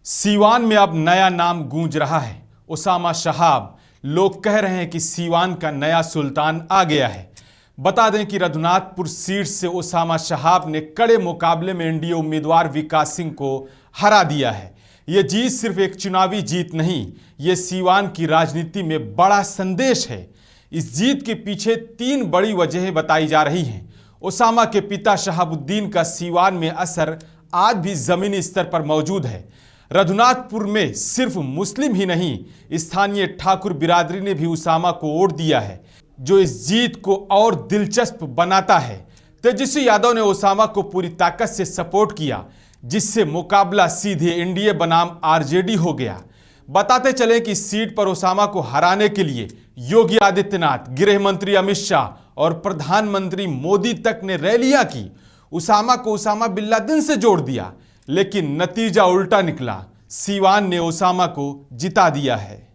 सीवान में अब नया नाम गूंज रहा है, उसामा शहाब। लोग कह रहे हैं कि सीवान का नया सुल्तान आ गया है। बता दें कि रघुनाथपुर सीट से उसामा शहाब ने कड़े मुकाबले में एनडीए उम्मीदवार विकास सिंह को हरा दिया है। ये जीत सिर्फ एक चुनावी जीत नहीं, ये सीवान की राजनीति में बड़ा संदेश है। इस जीत के पीछे 3 बड़ी वजहें बताई जा रही हैं। उसामा के पिता शहाबुद्दीन का सीवान में असर आज भी जमीनी स्तर पर मौजूद है। रघुनाथपुर में सिर्फ मुस्लिम ही नहीं, स्थानीय ठाकुर बिरादरी ने भी उसामा को वोट दिया है, जो इस जीत को और दिलचस्प बनाता है। तेजस्वी यादव ने उसामा को पूरी ताकत से सपोर्ट किया, जिससे मुकाबला सीधे एनडीए बनाम आरजेडी हो गया। बताते चले कि सीट पर उसामा को हराने के लिए योगी आदित्यनाथ, गृह मंत्री अमित शाह और प्रधानमंत्री मोदी तक ने रैलियां की। उसामा को उसामा बिन लादेन से जोड़ दिया, लेकिन नतीजा उल्टा निकला। सीवान ने उसामा को जिता दिया है।